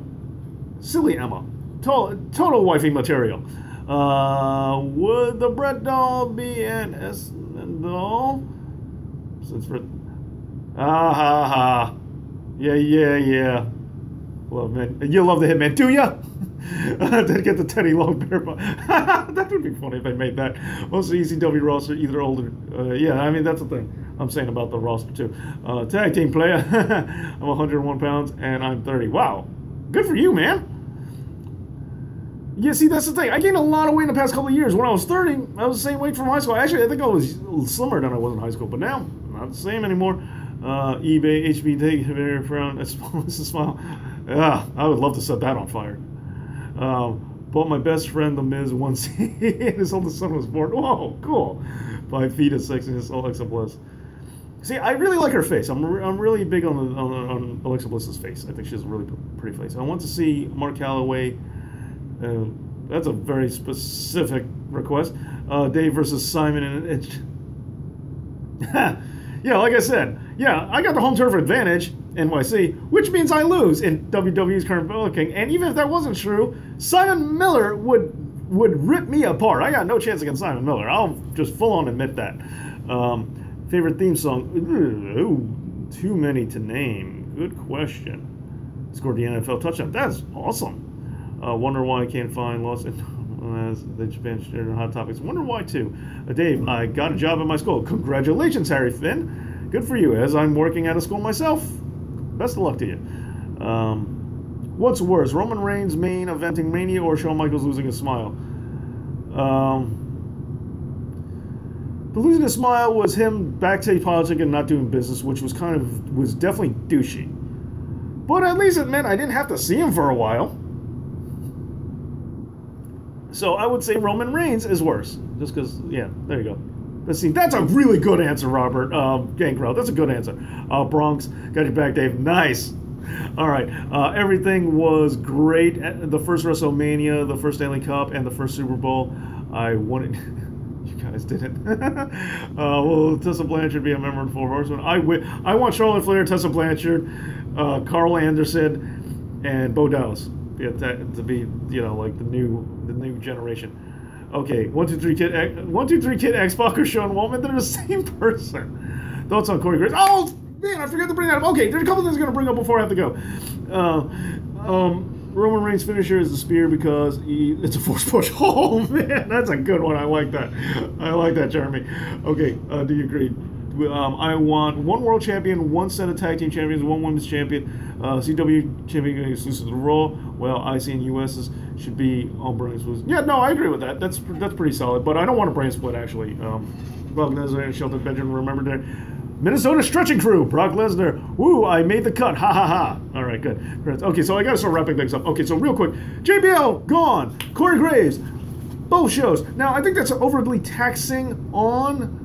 silly Emma. Total wifey material. Would the Brett doll be an Essendon doll? Since for... Yeah. Love, man. You love the Hitman, do ya? Did get the Teddy Long Bear. That would be funny if they made that. Most of the ECW roster, either older. Yeah, I mean, that's the thing I'm saying about the roster, too. Tag team player. I'm 101 pounds, and I'm 30. Wow. Good for you, man. Yeah, see, that's the thing. I gained a lot of weight in the past couple of years. When I was 30, I was the same weight from high school. Actually, I think I was slimmer than I was in high school, but now, not the same anymore. eBay, HB, take very proud. That's a smile. Yeah, I would love to set that on fire. Bought my best friend, The Miz, once his oldest son was born. Whoa, cool. 5 feet of 6 inches, Alexa Bliss. See, I really like her face. I'm really big on Alexa Bliss's face. I think she has a really pretty face. I want to see Mark Calloway. That's a very specific request. Dave versus Simon and yeah, like I said, yeah, I got the home turf advantage, NYC, which means I lose in WWE's current booking. And even if that wasn't true, Simon Miller would rip me apart. I got no chance against Simon Miller. I'll just full on admit that. Favorite theme song? Ooh, too many to name. Good question. Scored the NFL touchdown. That's awesome. Wonder why I can't find Lost as the Japan shared Hot Topics. Wonder why too. Dave, I got a job at my school. Congratulations, Harry Finn. Good for you, as I'm working at a school myself. Best of luck to you. What's worse, Roman Reigns main eventing Mania or Shawn Michaels losing a smile? The losing a smile was him backstage politic and not doing business, which was definitely douchey. But at least it meant I didn't have to see him for a while. So I would say Roman Reigns is worse. Just because, yeah, there you go. Let's see. That's a really good answer, Robert. Gangrel, that's a good answer. Bronx, got your back, Dave. Nice. All right. Everything was great. The first WrestleMania, the first Stanley Cup, and the first Super Bowl. I wanted... You guys didn't. Will Tessa Blanchard be a member of the Four Horsemen? I want Charlotte Flair, Tessa Blanchard, Carl Anderson, and Bo Dallas. to be, you know, like the new generation. Okay, 1, 2, 3 Kid, X Pac or Sean Waltman, they're the same person. Thoughts on Corey Graves? Oh man, I forgot to bring that up. Okay, there's a couple things I'm gonna bring up before I have to go. Roman Reigns' finisher is the spear because it's a force push. Oh man, that's a good one. I like that. I like that, Jeremy. Okay, do you agree? I want one world champion, one set of tag team champions, one women's champion, CW champion exclusive to Raw. Well, IC and US should be on brand split. Yeah, no, I agree with that. That's pretty solid. But I don't want a brand split actually. Brock Lesnar and Shelton Benjamin, remember there. Minnesota stretching crew, Brock Lesnar. Woo, I made the cut. Ha ha ha. All right, good. Okay, so I got to start wrapping things up. Okay, so real quick, JBL gone. Corey Graves, both shows. Now I think that's overly taxing on.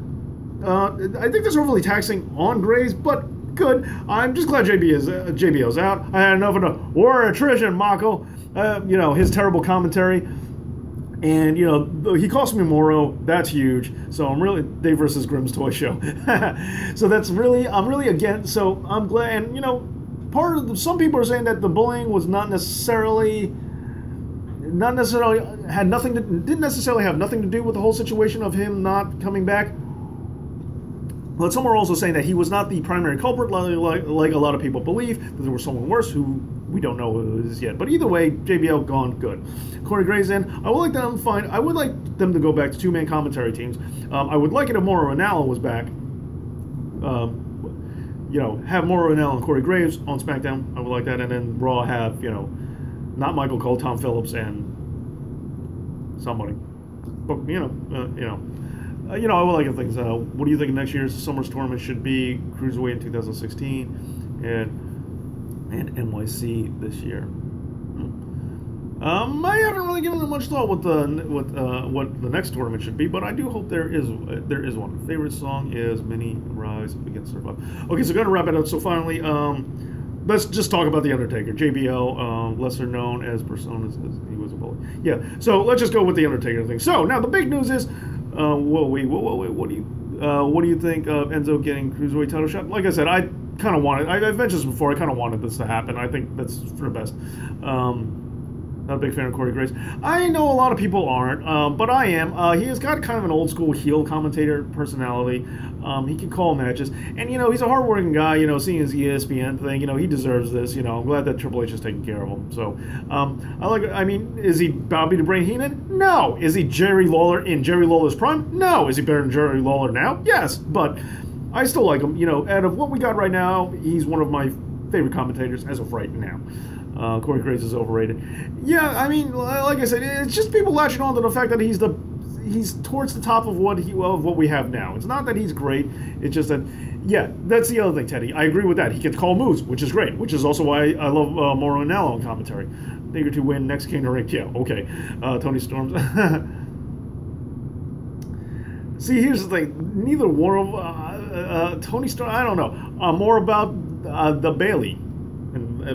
I think that's overly taxing on Graves, but good. I'm just glad JBL's out. I had enough of the war attrition, Mako. You know, his terrible commentary. And, you know, he cost me Moro. That's huge. So I'm really, Dave versus Grimm's toy show. So I'm really against, so I'm glad. And, you know, some people are saying that the bullying was didn't necessarily have nothing to do with the whole situation of him not coming back. But some are also saying that he was not the primary culprit, like a lot of people believe, that there was someone worse who we don't know who it is yet. But either way, JBL gone, good. Corey Graves in. I would like them to go back to two-man commentary teams. I would like it if Mauro Ranallo was back. You know, have Mauro Ranallo and Corey Graves on SmackDown. I would like that, and then Raw have, you know, not Michael Cole, Tom Phillips, and somebody. But you know, I would like things. What do you think next year's Summer's tournament should be? Cruiserweight in 2016 and NYC this year. I haven't really given it much thought what the next tournament should be, but I do hope there is one. Favorite song is Minnie Rise Against Survive. Okay, so gonna wrap it up. So finally, let's just talk about the Undertaker. JBL, lesser known as personas, he was a bully. Yeah, so let's just go with the Undertaker thing. So now the big news is. Whoa, what do you think of Enzo getting Cruiserweight title shot? Like I said, I kind of wanted, I've mentioned this before, I kind of wanted this to happen. I think that's for the best. Not a big fan of Corey Graves. I know a lot of people aren't, but I am. He has got kind of an old school heel commentator personality. He can call matches, and you know he's a hardworking guy. You know, seeing his ESPN thing, you know he deserves this. You know, I'm glad that Triple H is taking care of him. So, I mean, is he Bobby the Brain Heenan? No. Is he Jerry Lawler in Jerry Lawler's prime? No. Is he better than Jerry Lawler now? Yes, but I still like him. You know, out of what we got right now, he's one of my favorite commentators as of right now. Corey Graves is overrated. Yeah, I mean, like I said, it's just people latching on to the fact that he's towards the top of what we have now. It's not that he's great. It's just that, yeah, that's the other thing, Teddy. I agree with that. He can call moves, which is great. Which is also why I love Mauro Ranallo in commentary. Taker to win next King of Ring. Yeah, okay. Tony Storms. See, here's the thing. Neither one of Tony Storm. I don't know. More about the Bailey.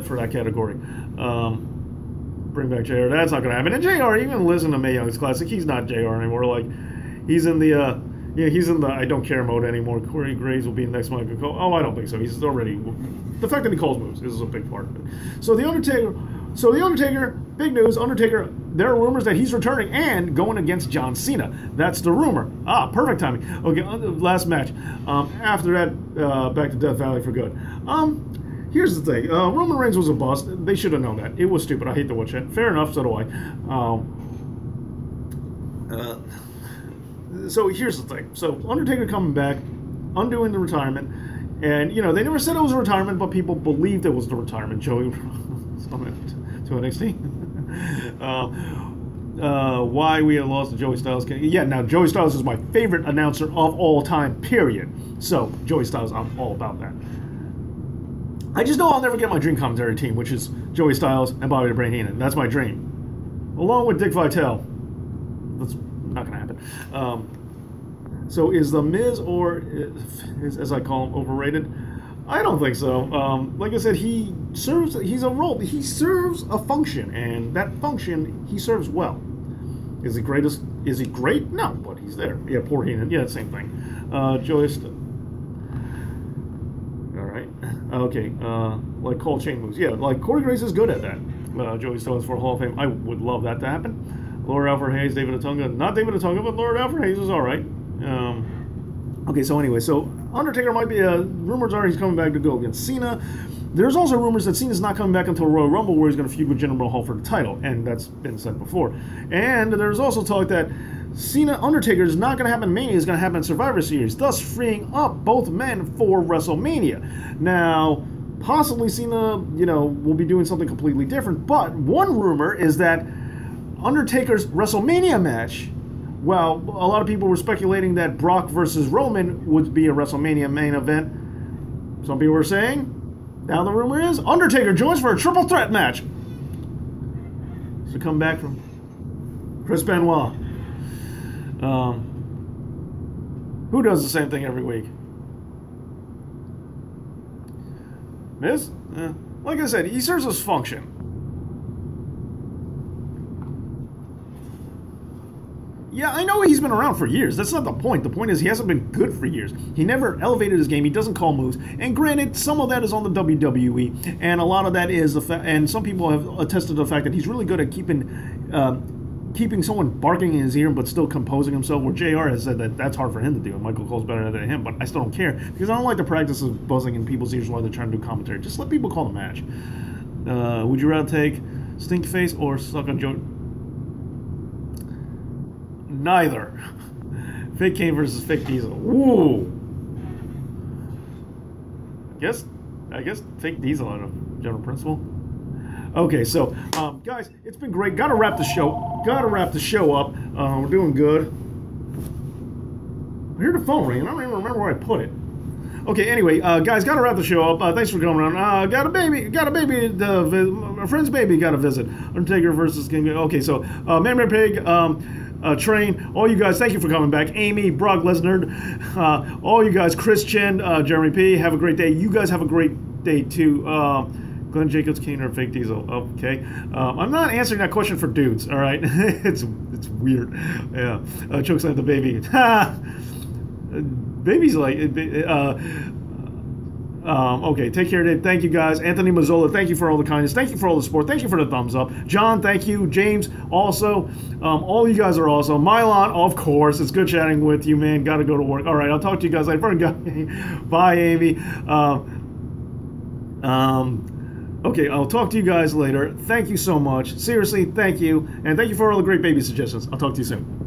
For that category. Bring back JR. That's not going to happen. And JR, even listen to Mae Young's Classic, he's not JR anymore. Like, he's in the I don't care mode anymore. Corey Graves will be the next Michael Cole. Oh, I don't think so. He's already, the fact that he calls moves is a big part of it. So the Undertaker, big news, Undertaker, there are rumors that he's returning and going against John Cena. That's the rumor. Perfect timing. Okay, last match. After that, back to Death Valley for good. Here's the thing. Roman Reigns was a bust. They should have known that. It was stupid. I hate to watch it. Fair enough. So do I. So here's the thing. So Undertaker coming back, undoing the retirement, and you know they never said it was a retirement, but people believed it was the retirement. Joey to NXT. Why we had lost to Joey Styles? Yeah. Now Joey Styles is my favorite announcer of all time. Period. So Joey Styles, I'm all about that. I just know I'll never get my dream commentary team, which is Joey Styles and Bobby the Brain Heenan. That's my dream. Along with Dick Vitale. That's not going to happen. So is The Miz, or as I call him, overrated? I don't think so. Like I said, he's a role. He serves a function, and that function he serves well. Is he great? No, but he's there. Yeah, poor Heenan. Yeah, same thing. Joey Okay, like call chain moves. Yeah, like Corey Graves is good at that. Joey Styles for Hall of Fame. I would love that to happen. Lord Alfred Hayes, David Otunga. Not David Otunga, but Lord Alfred Hayes is all right. Okay, so anyway, so Undertaker might be, rumors are he's coming back to go against Cena. There's also rumors that Cena's not coming back until Royal Rumble, where he's going to feud with Jinder Mahal for the title, and that's been said before. And there's also talk that Cena Undertaker is not going to happen in Mania, it's going to happen in Survivor Series, thus freeing up both men for WrestleMania. Now, possibly Cena, will be doing something completely different, but one rumor is that Undertaker's WrestleMania match, well, a lot of people were speculating that Brock versus Roman would be a WrestleMania main event. Some people were saying, now the rumor is, Undertaker joins for a triple threat match. So come back from Chris Benoit. Who does the same thing every week? Miz? Like I said, he serves his function. Yeah, I know he's been around for years. That's not the point. The point is he hasn't been good for years. He never elevated his game. He doesn't call moves. And granted, some of that is on the WWE, and a lot of that is the fact. And some people have attested to the fact that he's really good at keeping someone barking in his ear but still composing himself. Where JR has said that that's hard for him to do, and Michael Cole's better than him. But I still don't care because I don't like the practice of buzzing in people's ears while they're trying to do commentary. Just let people call the match. Would you rather take Stinkface or suck on Joe? Neither. Fake Kane versus Fake Diesel. Woo! I guess Fake Diesel out of general principle. Okay, so guys, it's been great. Gotta wrap the show up. We're doing good. I heard the phone ring. I don't even remember where I put it. Okay, anyway, guys, gotta wrap the show up. Thanks for coming on. Got a baby. My friend's baby got a visit. Undertaker versus King. Okay, so Man Pig. Train, all you guys, thank you for coming back. Amy, Brock Lesnar, all you guys, Chris Chen, Jeremy P, have a great day. You guys have a great day too. Glenn Jacobs, Kane, or Fake Diesel. Okay. I'm not answering that question for dudes, all right? it's weird. Yeah. Chokeslam the baby. Baby's like... okay, take care, Dave. Thank you, guys. Anthony Mazzola, thank you for all the kindness. Thank you for all the support. Thank you for the thumbs up. John, thank you. James, also. All you guys are awesome. Mylon, of course. It's good chatting with you, man. Got to go to work. All right, I'll talk to you guys later. Bye, Amy. Okay, I'll talk to you guys later. Thank you so much. Seriously, thank you. And thank you for all the great baby suggestions. I'll talk to you soon.